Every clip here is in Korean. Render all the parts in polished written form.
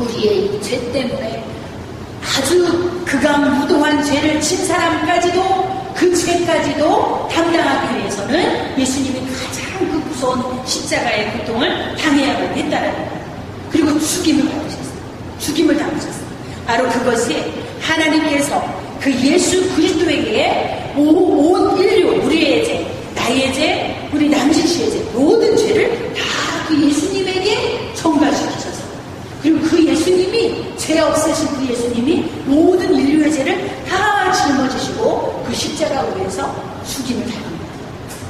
우리의 죄 때문에 아주 극악무도한 죄를 진 사람까지도 그 죄까지도 담당하기 위해서는 예수님이 가장 그 무서운 십자가의 고통을 당해야만 했다라는 거예요. 그리고 죽임을 받으셨어요. 죽임을 당하셨어요. 바로 그것이 하나님께서 그 예수 그리스도에게 온 인류, 우리의 죄, 나의 죄, 우리 남진 씨의 죄, 모든 죄를 다 그 예수님에게 전가시키셔서, 그리고 그 예수님이, 죄 없으신 그 예수님이 모든 인류의 죄를 다 짊어지시고 그 십자가 위에서 죽임을 당합니다.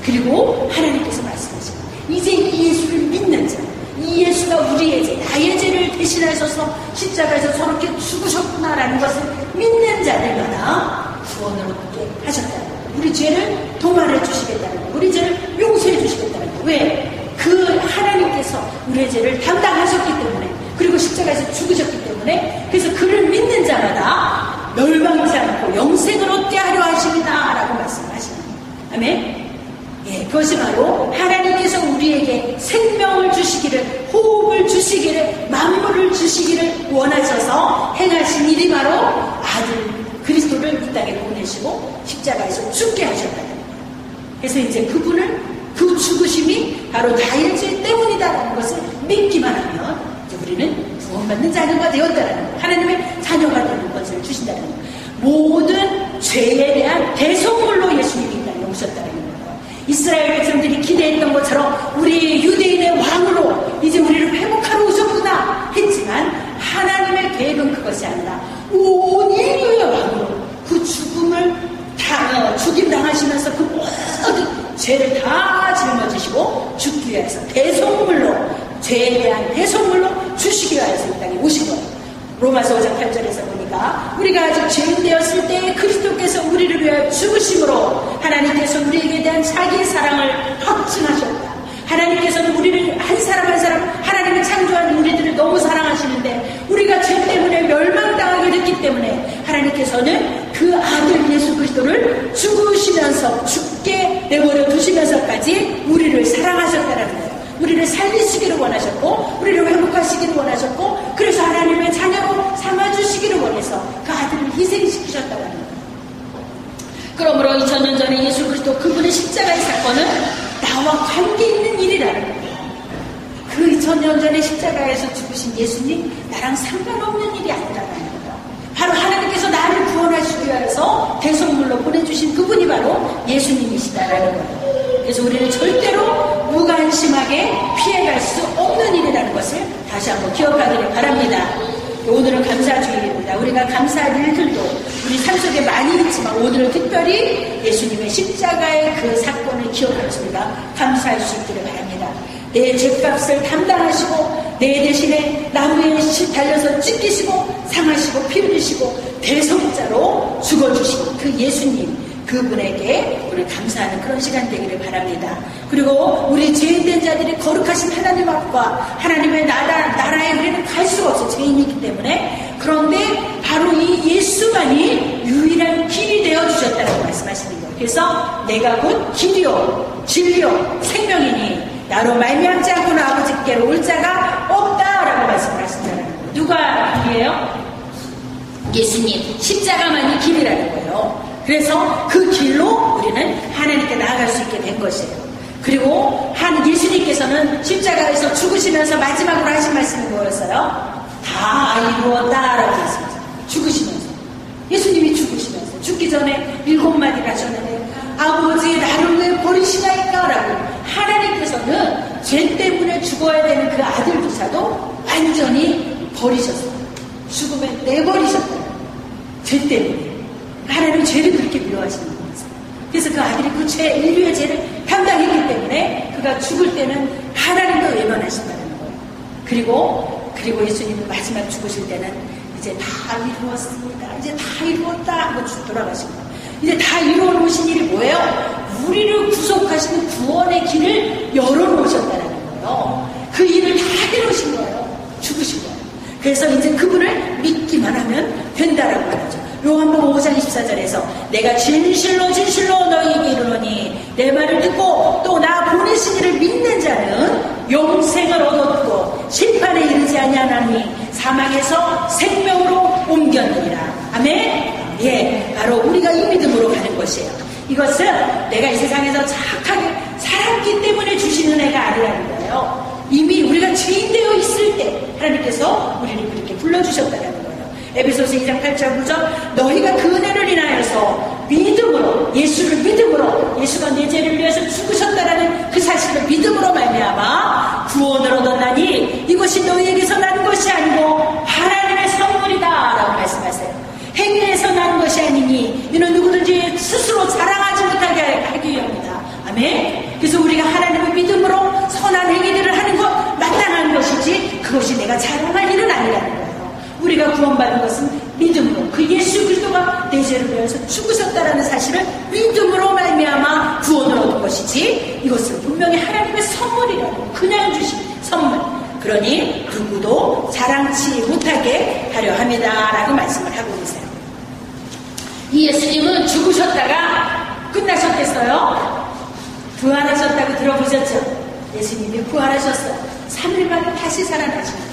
그리고 하나님께서 말씀하십니다. 이제 이 예수를 믿는 자, 이 예수가 우리의 죄, 나의 죄를 대신하셔서 십자가에서 저렇게 죽으셨구나라는 것을 믿는 자들마다 구원을 얻게 하셨다는 거예요. 우리 죄를 동화해 주시겠다는 거예요. 우리 죄를 용서해 주시겠다는 거예요. 왜? 그 하나님께서 우리의 죄를 담당하셨기 때문에, 그리고 십자가에서 죽으셨기 때문에, 그래서 그를 믿는 자마다 멸망하지 않고 영생을 얻게 하려 하십니다 라고 말씀하십니다. 아멘. 예, 그것이 바로 하나님께서 우리에게 생명을 주시기를, 호흡을 주시기를, 만물을 주시기를 원하셔서 행하신 일이 바로 아들 그리스도를 이 땅에 보내시고 십자가에서 죽게 하셨다는 거예요. 그래서 이제 그분을, 그 죽으심이 바로 나의 죄 때문이다라는 것을 믿기만 하면 이제 우리는 구원받는 자녀가 되었다라는 거예요. 하나님의 자녀가 되는 것을 주신다는 거예요. 모든 죄에 대한 대속물로 예수님이 이 땅에 오셨다는 거예요. 이스라엘 백성들이 기대했던 것처럼 우리 유대인의 왕으로 이제 우리를 회복하러 오셨구나 했지만, 하나님의 계획은 그것이 아니라 온 인류의 왕으로 그 죽음을 죽임 당하시면서 그 모든 죄를 다 짊어지시고 죽기 위해서 대속물로, 죄에 대한 대속물로 주시기 위해서 이 땅에 오신 거예요. 로마서 5장 8절에서 보니까 우리가 아직 죄인 되었을 때 그리스도께서 우리를 위하여 죽으심으로 하나님께서 우리에게 대한 자기의 사랑을 확증하셨다. 하나님께서는 우리를 한 사람 한 사람, 하나님이 창조한 우리들을 너무 사랑하시는데 우리가 죄 때문에 멸망당하게 됐기 때문에 하나님께서는 그 아들 예수 그리스도를 죽으시면서, 죽게 내버려 두시면서까지 우리를 사랑하셨다는 거예요. 우리를 살리시기를 원하셨고, 우리를 회복하시기를 원하셨고, 그래서 하나님의 자녀로 삼아주시기를 원해서 그 아들을 희생시키셨다는 거예요. 그러므로 2000년 전에 예수 그리스도 그분의 십자가의 사건은 나와 관계 있는 일이라는 거예요. 그 2000년 전에 십자가에서 죽으신 예수님, 나랑 상관없는 일이 아니라는 거예요. 바로 하나님께서 나를 구원하시기 위해서 대속물로 보내주신 그분이 바로 예수님이시다라는 거예요. 그래서 우리는 절대로 무관심하게 피해갈 수 없는 일이라는 것을 다시 한번 기억하기를 바랍니다. 오늘은 감사주일입니다. 우리가 감사할 일들도 우리 삶 속에 많이 있지만 오늘은 특별히 예수님의 십자가의 그 사건을 기억하십니다. 감사할 수 있기를 바랍니다. 내 죄값을 담당하시고 내 대신에 나무에 달려서 찢기시고 상하시고 피 흘리시고 대속자로 죽어주신 그 예수님, 그분에게 우리 감사하는 그런 시간 되기를 바랍니다. 그리고 우리 죄인된 자들이 거룩하신 하나님 앞과 하나님의 나라에 우리는 갈 수가 없어요. 죄인이기 때문에. 그런데 바로 이 예수만이 유일한 길이 되어주셨다고 말씀하시는 거예요. 그래서 내가 곧 길이요 진리요 생명이니 나로 말미암지 않고는 아버지께로 올 자가 없다라고 말씀을 하신다는 거예요. 누가 길이에요? 예수님, 십자가만이 길이라는 거예요. 그래서 그 길로 우리는 하나님께 나아갈 수 있게 된 것이에요. 그리고 예수님께서는 십자가에서 죽으시면서 마지막으로 하신 말씀이 뭐였어요? 다 이루었다라고 했습니다. 죽으시면서. 예수님이 죽으시면서. 죽기 전에 7마디를 하셨는데 아버지 나를 왜 버리시나이까? 라고 하나님께서는 죄 때문에 죽어야 되는 그 아들조차도 완전히 버리셨어요. 죽음에 내버리셨어요. 죄 때문에. 하나님은 죄를 그렇게 미워하시는 거예요. 그래서 그 아들이 그 인류의 죄를 담당했기 때문에 그가 죽을 때는 하나님도 외면하신다는 거예요. 그리고 예수님은 마지막 죽으실 때는 이제 다 이루었습니다. 이제 다 이루었다 하고 돌아가십니다. 이제 다 이루어놓으신 일이 뭐예요? 우리를 구속하시는 구원의 길을 열어놓으셨다는 거예요. 그 일을 다 해놓으신 거예요. 죽으신 거예요. 그래서 이제 그분을 믿기만 하면 된다라고 말하죠. 요한복음 5장 24절에서 내가 진실로 너희에게 이르노니 내 말을 듣고 또 나 보내신 이를 믿는 자는 영생을 얻었고 심판에 이르지 아니하나니 사망에서 생명으로 옮겼느니라. 아멘. 예, 바로 우리가 이 믿음으로 가는 것이에요. 이것은 내가 이 세상에서 착하게 살았기 때문에 주신 은혜가 아니라는 거예요. 이미 우리가 죄인 되어 있을 때 하나님께서 우리를 그렇게 불러주셨다는 거예요. 에베소서 2장 8절 9절 너희가 그 은혜를 인하여서 믿음으로, 예수를 믿음으로, 예수가 내 죄를 위해서 죽으셨다라는 그 사실을 믿음으로 말미암아 구원을 얻었나니 이것이 너희에게서 난 것이 아니고 하나님의 선물이다 라고 말씀하세요. 행위에서 난 것이 아니니 이는 누구든지 스스로 자랑하지 못하게 하기 위함이다. 아멘. 그래서 우리가 하나님의 믿음으로 선한 행위들을 하는 것 마땅한 것이지 그것이 내가 자랑할 일은 아니라는 거예요. 우리가 구원받은 것은 믿음으로, 그 예수 그리스도가 내 죄를 위해서 죽으셨다라는 사실을 믿음으로 말미암아 구원을 얻은 것이지 이것은 분명히 하나님의 선물이라고, 그냥 주신 선물. 그러니 누구도 자랑치 못하게 하려 합니다라고 말씀을 하고 계세요. 이 예수님은 죽으셨다가 끝나셨겠어요? 부활하셨다고 들어보셨죠? 예수님이 부활하셨어요. 3일 만에 다시 살아나십니다.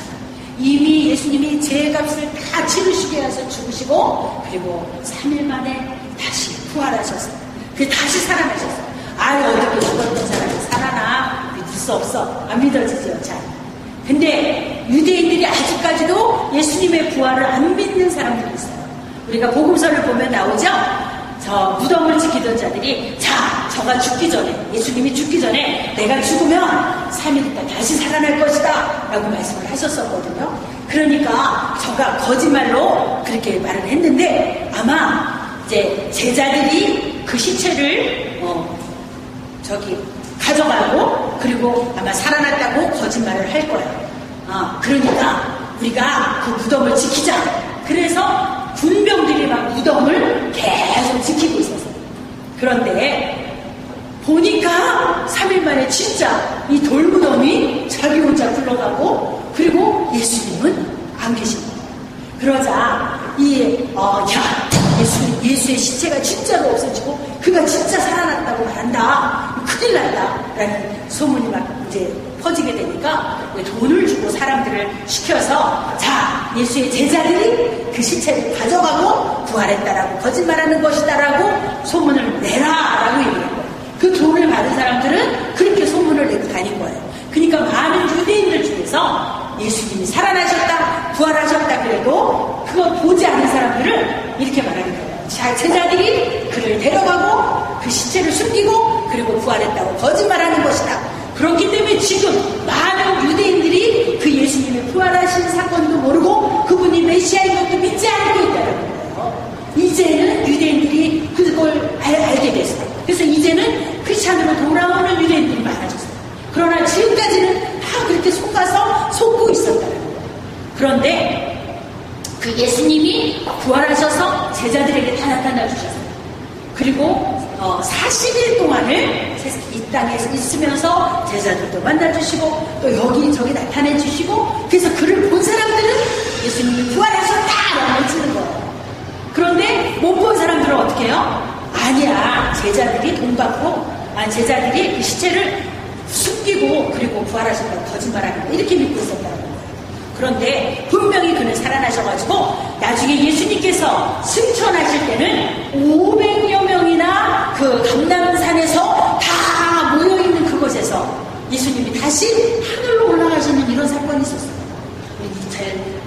이미 예수님이 죄값을 다 치르시게 해서 죽으시고 그리고 3일 만에 다시 부활하셨어요. 다시 살아나셨어요. 아유, 어떻게 죽었던 사람이 살아나? 믿을 수 없어. 안 믿어지죠? 잘. 근데 유대인들이 아직까지도 예수님의 부활을 안 믿는 사람들이 있어요. 우리가 복음서를 보면 나오죠? 저 무덤을 지키던 자들이 저가 죽기 전에, 예수님이 죽기 전에 내가 죽으면 3일 있다 다시 살아날 것이다 라고 말씀을 하셨었거든요. 그러니까 저가 거짓말로 그렇게 말을 했는데 아마 이제 제자들이 그 시체를 가져가고 그리고 아마 살아났다고 거짓말을 할 거예요. 그러니까 우리가 그 무덤을 지키자. 그래서 군병들이 막 무덤을 계속 지키고 있었어요. 그런데 보니까 3일 만에 진짜 이 돌무덤이 자기 혼자 굴러가고 그리고 예수님은 안 계신 거예요. 그러자 예수의 시체가 진짜로 없어지고 그가 진짜 살아났다고 말한다. 큰일 났다. 라는 소문이 막 이제 퍼지게 되니까 돈을 주고 사람들을 시켜서 예수의 제자들이 그 시체를 가져가고 부활했다라고 거짓말하는 것이다라고 소문을 내라라고 얘기한 거예요. 그 돈을 받은 사람들은 그렇게 소문을 내고 다닌 거예요. 그러니까 많은 유대인들 중에서 예수님이 살아나셨다, 부활하셨다 그래도 그거 보지 않는 사람들을 이렇게 말하는 거예요. 제자들이 그를 데려가고 그 시체를 숨기고 그리고 부활했다고 거짓말하는 것이다. 그렇기 때문에 지금 많은 유대인들이 그 예수님의 부활하신 사건도 모르고 그분이 메시아인 것도 믿지 않고 있다는 거예요. 이제는 유대인들이 그걸 알게 됐어요. 그래서 이제는 크리스찬으로 돌아오는 유대인들이 많아졌어요. 그러나 지금까지는 다 그렇게 속고 있었다는 거예요. 그런데 그 예수님이 부활하셔서 제자들에게 다 나타나 주셨어요. 그리고 40일 동안을 이 땅에 있으면서 제자들도 만나주시고 또 여기저기 나타내 주시고 그래서 그를 본 사람들은 예수님이 부활하셨다라고 외치는 거예요. 그런데 못 본 사람들은 어떻게 해요? 아니야, 제자들이 돈 받고 제자들이 그 시체를 숨기고 그리고 부활하셨다고 거짓말하는 거 이렇게 믿고 있었다는 거예요. 그런데 분명히 그는 살아나셔가지고 나중에 예수님께서 승천하실 때는 500여 명이나 그 감람산에서 다 모여있는 그곳에서 예수님이 다시 하늘로 올라가시는 이런 사건이 있었어요.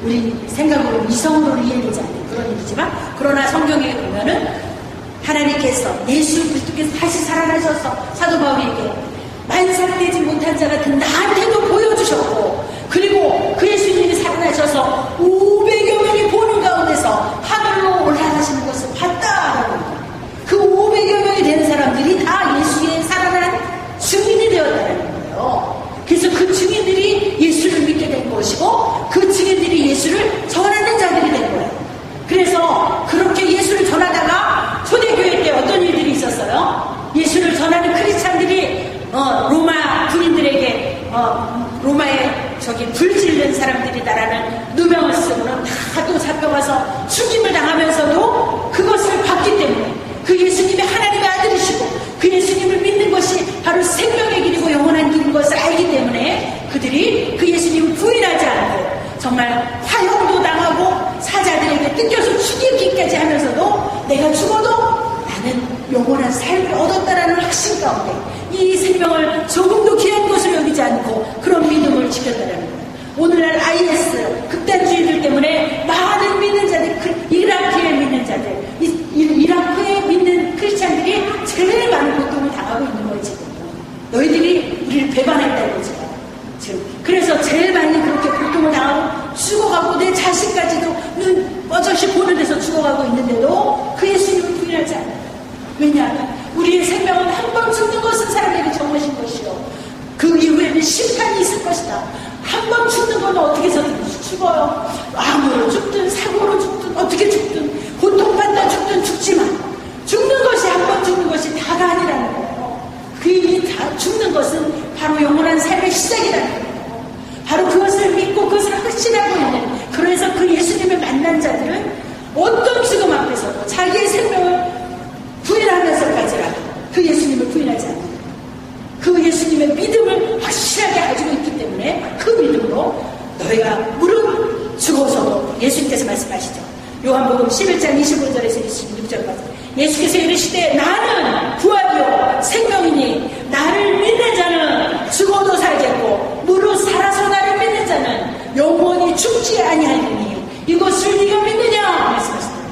우리 생각으로 이성으로 이해되지 않는 그런 일이지만 그러나 성경에 보면은 하나님께서 예수 그리스도께서 다시 살아나셔서 사도 바울에게 만삭되지 못한 자 같은 나한테도 보여주셨고 그리고 그 예수님이 살아나셔서 500여 명이 보는 가운데서 하늘로 올라가시는 것을 봤다라고 그 500여 명이 되는 사람들이 다 예수의 살아난 증인이 되었다는 거예요. 그래서 그 증인들이 예수를 믿게 된 것이고 그 증인들이 예수를 전하는 자들이 된 거예요. 그래서 그렇게 예수를 전하다가 초대교회 때 어떤 일들이 있었어요? 예수를 전하는 크리스찬들이 로마 군인들에게 로마에 불질른 사람들이다라는 누명을 쓰고는 다 또 잡혀가서 죽임을 당하면서도 그것을 받기 때문에 그 예수님이 하나님의 아들이시고 그 예수님을 믿는 것이 바로 생명의 길이고 영원한 길인 것을 알기 때문에 그들이 그 예수님을 부인하지 않고 정말 화형도 당하고 사자들에게 뜯겨서 죽이기까지 하면서도 내가 죽어도 나는 영원한 삶을 얻었다라는 확신 가운데 이 생명을 조금도 귀한 것을 여기지 않고 그런 믿음을 지켰다라는 거예요. 오늘날 IS 극단주의들 때문에 많은 믿는 자들, 이라크에 믿는 자들, 이라크에 믿는 크리스찬들이 제일 많은 고통을 당하고 있는 거예요. 지금 너희들이 우리를 배반했다고 지금. 그래서 제일 많이 그렇게 고통을 당하고 죽어가고 내 자식까지도 눈 뻐젓이 보는 데서 죽어가고 있는데도 그 예수님을 부인하지 않아요. 왜냐하면 우리의 생명은 한 번 죽는 것은 사람에게 정하신 것이요 그 이후에는 심판이 있을 것이다. 한 번 죽는 건 어떻게 해서든 죽어요. 암으로 죽든 사고로 죽든 어떻게 죽든 고통받다 죽든 죽지만 죽는 것이 한 번 죽는 것이 다가 아니라는 거예요. 그 이미 다 죽는 것은 바로 영원한 삶의 시작이라는 거예요. 바로 그것을 믿고 그것을 확신하고 있는, 그래서 그 예수님을 만난 자들은 어떤 죽음 앞에서도 자기의 생명을 부인하면서까지라도 그 예수님을 부인하지 않는 거예요. 그 예수님의 믿음을 확실하게 가지고 있기 때문에 그 믿음으로 너희가 무릇 죽어서도, 예수님께서 말씀하시죠. 요한복음 11장 25절에서 26절까지 예수께서 이르시되 나는 부활이요 생명이니 나를 믿는 자는 죽어도 살겠고 무릇 살아서 나를 믿는 자는 영원히 죽지 아니하리니 이것을 네가 믿느냐 말씀하셨습니다.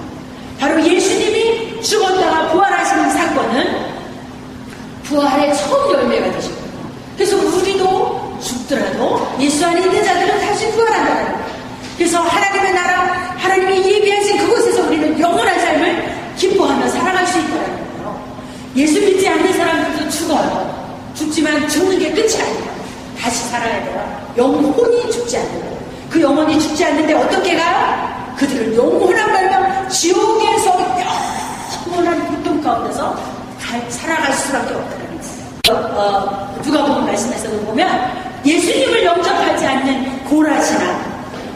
바로 예수님이 죽었다가 부활하시는 사건은 부활의 처음 열매가 되십니다. 그래서 우리도 죽더라도 예수 안에 있는 자들은 다시 부활한다는 거예요. 그래서 하나님의 나라, 하나님이 예비하신 그곳에서 우리는 영원한 삶을 기뻐하며 살아갈 수 있다는 거예요. 예수 믿지 않는 사람들도 죽어요. 죽지만 죽는 게 끝이 아니에요. 다시 살아야 돼요. 영혼이 죽지 않는 거예요. 그 영혼이 죽지 않는데 어떻게 가요? 그들은 영원한 말만 지옥에서 영원한 고통 가운데서 살아갈 수밖에 없다는 거예요. 누가복음 말씀에서도 보면 예수님을 영접하지 않는 고라시나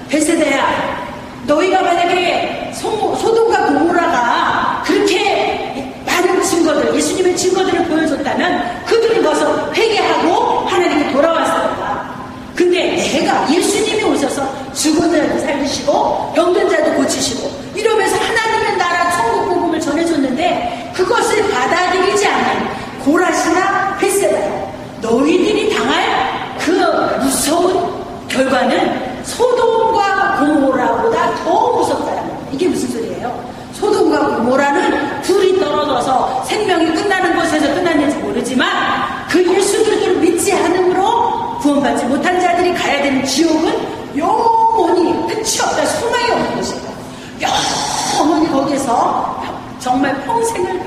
베세다야, 너희가 만약에 소돔과 고모라가 그렇게 많은 증거들, 예수님의 증거들을 보여줬다면 그들은 가서 회개하고 하나님께 돌아왔을 거야. 근데 내가 예수님이 오셔서 죽은 자도 살리시고 병든 자도 고치시고 이러면서 하나님의 나라 천국 복음을 전해줬는데 그것을 받아들이지 않는 고라시나 베세다야, 너희들이 당할 그 무서운 결과는 소돔과 고모라보다 더 무섭다는 거예요. 이게 무슨 소리예요? 소돔과 고모라는 불이 떨어져서 생명이 끝나는 곳에서 끝났는지 모르지만 그 예수 그리스도를 믿지 않음으로 구원받지 못한 자들이 가야 되는 지옥은 영원히 끝이 없다, 소망이 없는 곳이다. 영원히 거기서 정말 평생을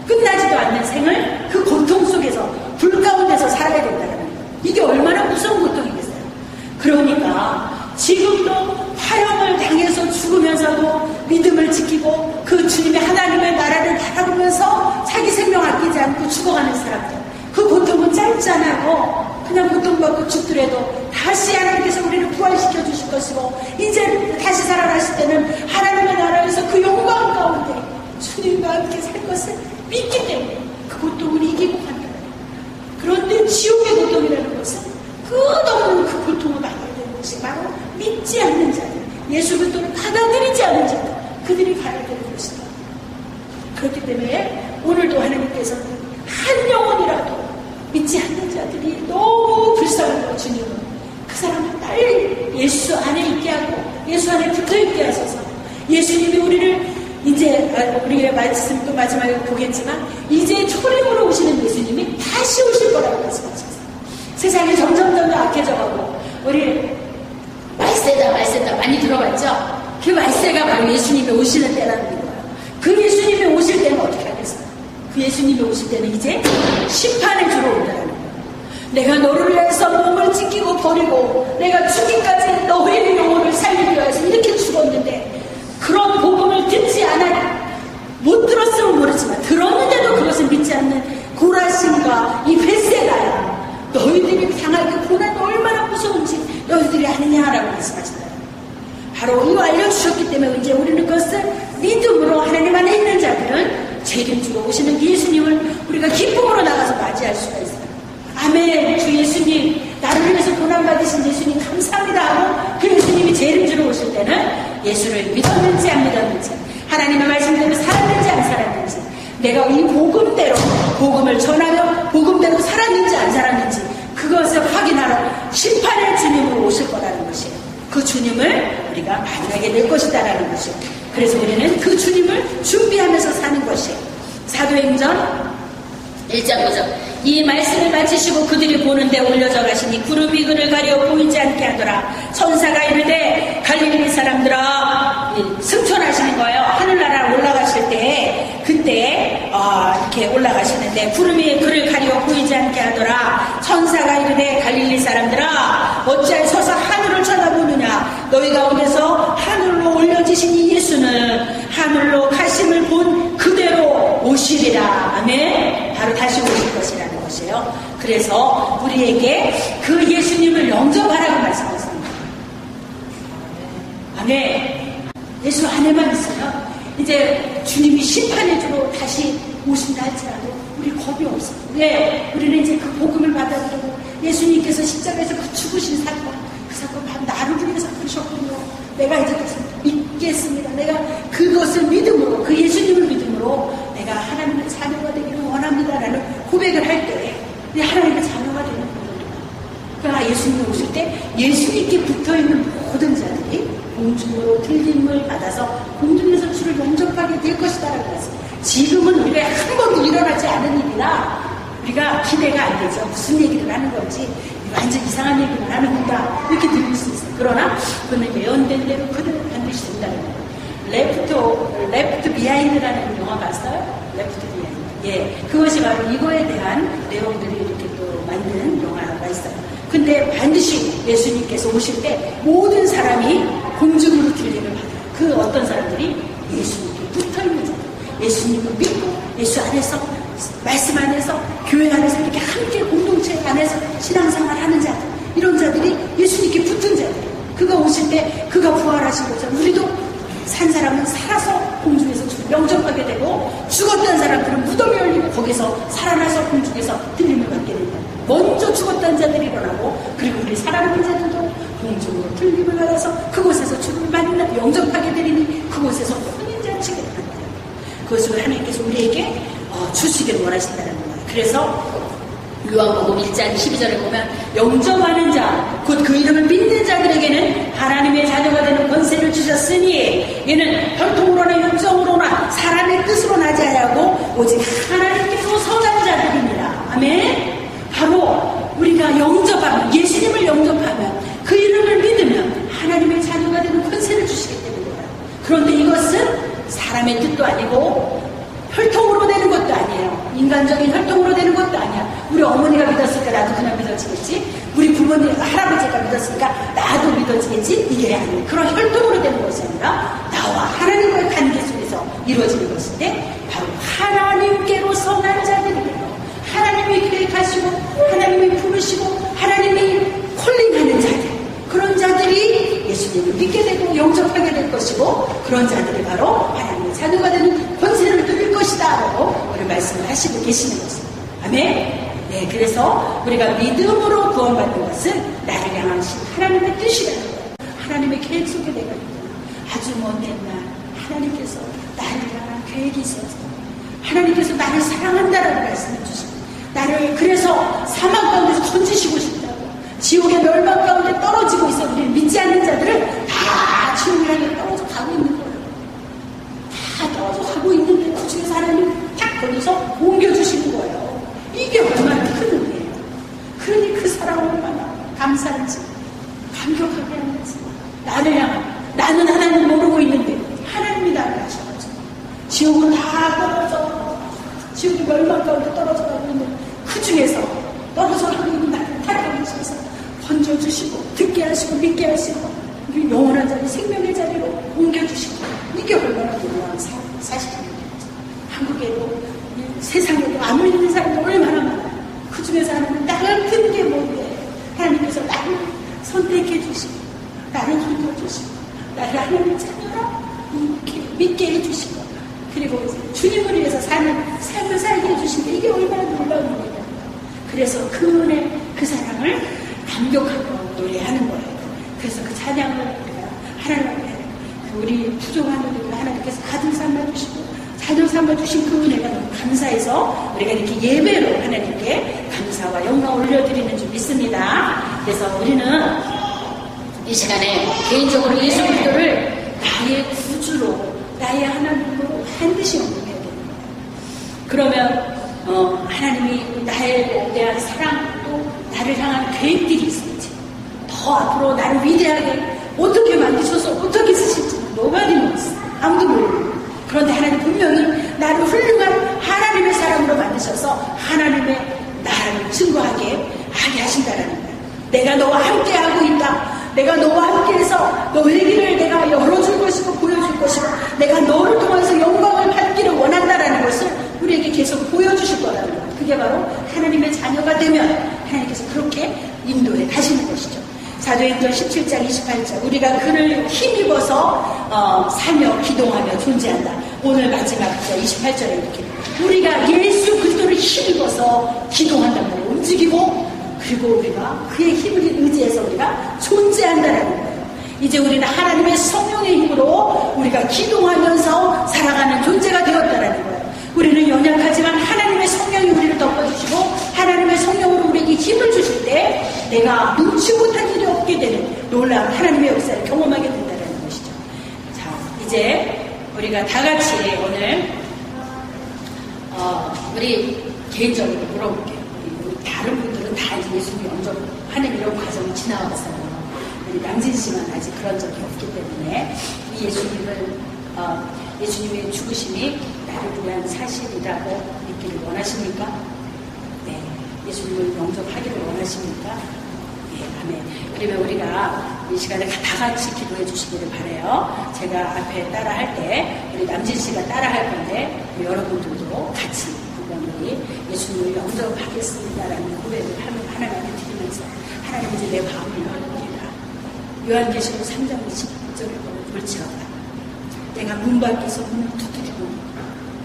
끝나지도 않는 생을 그 고통 속에서 불 가운데서 살아야 된다는 거예요. 이게 얼마나 무서운 고통이겠어요. 그러니까 지금도 화형을 당해서 죽으면서도 믿음을 지키고 그 주님의 하나님의 나라를 바라보면서 자기 생명 아끼지 않고 죽어가는 사람들, 그 고통은 짧지 않아요. 그냥 고통받고 죽더라도 다시 하나님께서 우리를 부활시켜 주실 것이고 이제 다시 살아나실 때는 하나님의 나라에서 그 영광 가운데 주님과 함께 살 것을 믿기 때문에 그 고통을 이기고 간다. 그런데 지옥의 고통이라는 것은 끝없는 그 고통을 받아야 되는 것이 바로 믿지 않는 자들, 예수 그리스도를 받아들이지 않는 자들, 그들이 가야 되는 것이다. 그렇기 때문에 오늘도 하나님께서는 한 영혼이라도 믿지 않는 자들이 너무 불쌍한 거, 주님은 그 사람을 빨리 예수 안에 있게 하고 예수 안에 붙어 있게 하셔서 예수님이 우리를 이제 우리의 말씀 또 마지막에 보겠지만 이제 초림으로 오시는 예수님이 다시 오실 거라고 말씀하셨어요. 세상이 점점 악해져가고 우리 말세다 많이 들어봤죠? 그 말세가 바로 예수님이 오시는 때라는 거예요. 그 예수님이 오실 때는 어떻게 하겠어요? 그 예수님이 오실 때는 이제 심판의 주로 온다는 거예요. 내가 너를 위해서 몸을 찢기고 버리고 내가 죽기까지 너의 영혼을 살리기 위해서 이렇게 죽었는데 그런 복음을 듣지 않아 못 들었으면 모르지만 들었는데도 그것을 믿지 않는 고라신과 이 베세다야, 너희들이 당할 그 고난이 얼마나 무서운지 너희들이 아느냐라고 말씀하신다. 바로 이거 알려주셨기 때문에 이제 우리는 그것을 믿음으로 하나님 안에 있는 자들은 책임지고 오시는 예수님을 우리가 기쁨으로 나가서 맞이할 수가 있어요. 아멘. 주 예수님, 나를 위해서 고난받으신 예수님 감사합니다 하고 그 예수님이 죄를 지러 오실 때는 예수를 믿었는지 안 믿었는지, 하나님의 말씀대로 살았는지 안 살았는지, 내가 이 복음대로 복음을 전하며 복음대로 살았는지 안 살았는지 그것을 확인하러 심판의 주님으로 오실 거라는 것이에요. 그 주님을 우리가 만나게 될 것이다라는 것이에요. 그래서 우리는 그 주님을 준비하면서 사는 것이에요. 사도행전 1장 5절, 이 말씀을 마치시고 그들이 보는데 올려져 가시니 구름이 그를 가려 보이지 않게 하더라. 천사가 이르되 갈릴리 사람들아, 승천하시는 거예요. 하늘나라 올라가실 때 그때 이렇게 올라가시는데 구름이 그를 가려 보이지 않게 하더라. 천사가 이르되 갈릴리 사람들아, 어찌하여 서서 하늘을 쳐다보느냐. 너희 가운데서 하늘로 올려지신 이 예수는 하늘로 가심을 본 그대로 오시리라. 아멘. 바로 다시 오실 것이라는 것이에요. 그래서 우리에게 그 예수님을 영접하라고 말씀하십니다. 아멘. 예수 안에만 있어요. 이제 주님이 심판의 주로 다시 오신다 할지라도 우리 겁이 없어요. 왜? 우리는 이제 그 복음을 받아들이고 예수님께서 십자가에서 그 죽으신 사건, 그 사건 나를 위해서 그러셨군요. 내가 이제 믿겠습니다. 내가 그것을 믿음으로, 그 예수님을 믿음으로 내가 하나님의 자녀가 되기를 원합니다라는 고백을 할 때 하나님의 자녀가 되는 거예요. 그러니까 예수님이 오실 때 예수님께 붙어있는 모든 자들이 공중으로 들림을 받아서 공중에서 주를 영접하게 될 것이다라고 했어요. 지금은 우리가 한 번도 일어나지 않은 일이라 우리가 기대가 안 되죠. 무슨 얘기를 하는 건지 완전 이상한 얘기를 하는구나 이렇게 들릴 수 있어요. 그러나 그는 예언된 대로 그들은 반드시 된다는 거예요. 레프트 비하인드라는 영화 봤어요? 레프트 비하인드. 예, 그것이 바로 이거에 대한 내용들이 이렇게 또 만든 영화가 있어요. 근데 반드시 예수님께서 오실 때 모든 사람이 공중으로 들림을 받아요. 그 어떤 사람들이 예수님께 붙어있는 자들, 예수님을 믿고 예수 안에서 말씀 안에서 교회 안에서 이렇게 함께 공동체 안에서 신앙생활 하는 자들, 이런 자들이 예수님께 붙은 자들, 그가 오실 때 그가 부활하신 것처럼 우리도 산 사람은 살아서 공중에서 주를 영접하게 되고 죽었던 사람들은 무덤이 열리고 거기서 살아나서 공중에서 들림을 받게 된다. 먼저 죽었던 자들이 일어나고 그리고 우리 살아남은 자들도 공중으로 들림을 받아서 그곳에서 주를 만나 영접하게 되리니 그곳에서 혼인잔치가 된다. 그것을 하나님께서 우리에게 주시길 원하신다는 거예요. 그래서 요한복음 1장 12절에 보면 영접하는 자, 곧 그 이름을 믿는 자들에게는 하나님의 자녀가 되는 권세를 주셨으니 이는 혈통으로나 육정으로나 사람의 뜻으로 나지 아니하고 오직 하나님께서 선한 자들입니다. 아멘. 바로 우리가 영접하면, 예수님을 영접하면, 그 이름을 믿으면 하나님의 자녀가 되는 권세를 주시기 때문입니다. 그런데 이것은 사람의 뜻도 아니고 혈통으로 되는 것도 아니에요. 인간적인 혈통으로 되는 것도 아니야. 우리 어머니가 믿었으니까 나도 그냥 믿어지겠지. 우리 부모님, 할아버지가 믿었으니까 나도 믿어지겠지. 이게 아니에요. 그런 혈통으로 되는 것이 아니라 나와 하나님과의 관계 속에서 이루어지는 것인데 바로 하나님께로 선한 자들이에요. 하나님이 계획하시고 하나님이 부르시고 하나님이 콜링하는 자들, 그런 자들이 예수님을 믿게 되고 영접하게 될 것이고 그런 자들이 바로 하나님의 자녀가 되는 권세를 누릴 것이다 라고 우리 말씀을 하시고 계시는 것입니다. 아멘. 네, 그래서 우리가 믿음으로 구원받는 것은 나를 향하신 하나님의 뜻이라는 거예요. 하나님의 계획 속에 내가 있구나. 아주 먼 날 하나님께서 나를 향한 계획이 있어서 하나님께서 나를 사랑한다라고 말씀해 주십니다. 나를 그래서 사망 가운데서 건지시고 싶다고, 지옥의 멸망 가운데 떨어지고 있어. 우리 믿지 않는 자들은 다 지옥을 향해 떨어져 가고 있는 거예요. 다 떨어져 가고 있는데 그 중에서 하나님 딱 거기서 옮겨주시는 거예요. 이게 얼마나 큰 은혜예요. 그러니 그 사랑 얼마나 감사한지 감격하게 하는지. 나를 향한, 나는 하나님 모르고 있는데 하나님이 나를 하셔가지고 지옥으로 다 떨어져, 지옥의 멸망 가운데 떨어져 가고 있는 그 중에서 떨어져 가고 있는 나를 타락하셔서 건져주시고 듣게 하시고 믿게 하시고 우리 영원한 자리, 생명의 자리로 옮겨주시고, 이게 얼마나 놀라운 사실입니다. 한국에도 세상에도 안 믿는 사람도 얼마나 많아요. 그 중에서 하나님은 나 같은 게 뭔데 하나님께서 나를 선택해 주시고 나를 힘겨주시고 나를 하나님의 자녀라 믿게 해주시고 그리고 주님을 위해서 사는 삶을 살게 해주신 게 이게 얼마나 놀라운 일이냐. 그래서 그 은혜, 그 사랑을 감격하고 노래하는 거예요. 그래서 그 찬양을 우리가 하나님 앞에 우리 부족한 우리를 하나님께서 가득 삼아주시고 자녀 삼아주신 그 은혜가 너무 감사해서 우리가 이렇게 예배로 하나님께 감사와 영광 올려드리는 줄 믿습니다. 그래서 우리는 이 시간에 개인적으로 예수 그리스도를 나의 구주로 나의 하나님으로 반드시 영접해야 됩니다. 그러면 하나님이 나에 대한 사랑도 나를 향한 계획들이 있을지 더 앞으로 나를 위대하게 어떻게 만드셔서 어떻게 쓰실지 nobody knows. 아무도 모르고. 그런데 하나님 분명히 나를 훌륭한 하나님의 사람으로 만드셔서 하나님의 나를 증거하게 하게 하신다라는 거예요. 내가 너와 함께하고 있다. 내가 너와 함께해서 너의 길을 내가 열어줄 것이고 보여줄 것이고 내가 너를 통해서 영광을 받기를 원한다라는 것을 우리에게 계속 보여주실 거라는 거예요. 그게 바로 하나님의 자녀가 되면 하나님께서 그렇게 인도해 가시는 것이죠. 사도행전 17장 28절 우리가 그를 힘입어서 살며 기동하며 존재한다. 오늘 마지막 28절에 이렇게 우리가 예수 그리스도를 힘입어서 기동한단 말이에요. 움직이고 그리고 우리가 그의 힘을 의지해서 우리가 존재한다는 거예요. 이제 우리는 하나님의 성령의 힘으로 우리가 기동하면서 살아가는 존재가 되었다는 거예요. 우리는 연약하지만 하나님의 성령이 우리를 덮어주시고 하나님의 성령으로 우리에게 힘을 주실 때 내가 눈치 못한 일이 없게 되는 놀라운 하나님의 역사를 경험하게 된다는 것이죠. 자, 이제 우리가 다 같이 오늘 우리 개인적으로 물어볼게요. 우리 다른 분들은 다 이제 예수님 영접하는 이런 과정을 지나왔어요. 우리 남진 씨만 아직 그런 적이 없기 때문에 이 예수님의 죽으심이 나를 위한 사실이라고 믿기를 원하십니까? 네. 예수님을 영접하기를 원하십니까? 네, 아멘. 그러면 우리가 이 시간에 다 같이 기도해 주시기를 바라요. 제가 앞에 따라 할 때 우리 남진 씨가 따라 할 건데 여러분들도 같이 우리 예수님을 영접하겠습니다라는 고백을 하나님께 드리면서 하나님 이제 내 마음을 열어드리라. 요한계시록 3장 29절을 볼지어다. 내가 문 밖에서 문을 두드리고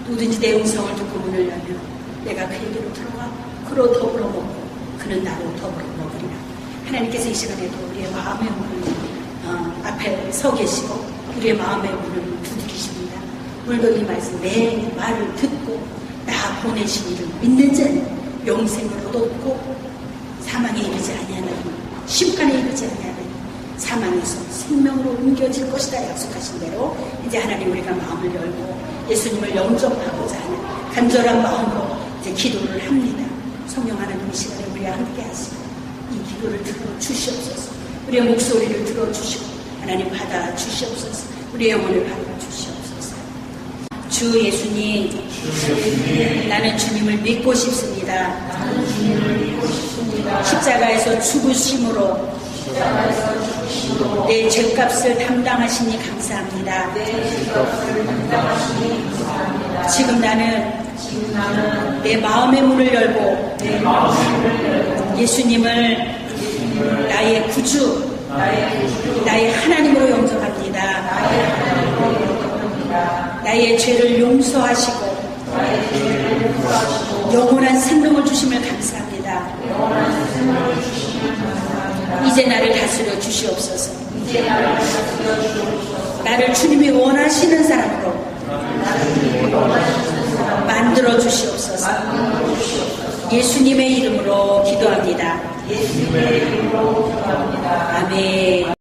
누구든지 내 음성을 듣고 문을 열면 내가 그에게로 들어가 그로 더불어 먹고 그는 나로 더불어 먹으리라. 하나님께서 이 시간에도 우리의 마음의 문을 앞에 서 계시고 우리의 마음의 문을 두드리십니다. 오늘도 이 말씀 내 말을 듣고 나 보내신 이를 믿는 자는 영생을 얻었고 사망에 이르지 아니하나니 심판에 이르지 아니하나니 사망에서 생명으로 옮겨질 것이다 약속하신 대로 이제 하나님 우리가 마음을 열고 예수님을 영접하고자 하는 간절한 마음으로 이제 기도를 합니다. 성령 하나님 이 시간에 우리와 함께 하시고 이 기도를 들어주시옵소서. 우리의 목소리를 들어주시고 하나님 받아주시옵소서. 우리의 영혼을 받아주시옵소서. 주 예수님, 나는 주님을 믿고 싶습니다. 십자가에서 죽으심으로 내 죄값을 담당하시니 감사합니다. 지금 나는 내 마음의 문을 열고 예수님을 나의 구주, 나의 하나님으로 영접합니다. 나의 죄를 용서하시고 영원한 생명을 주심을 감사합니다. 이제 나를 다스려 주시옵소서. 나를 주님이 원하시는 사람으로 만들어 주시옵소서. 예수님의 이름으로 기도합니다. 아멘.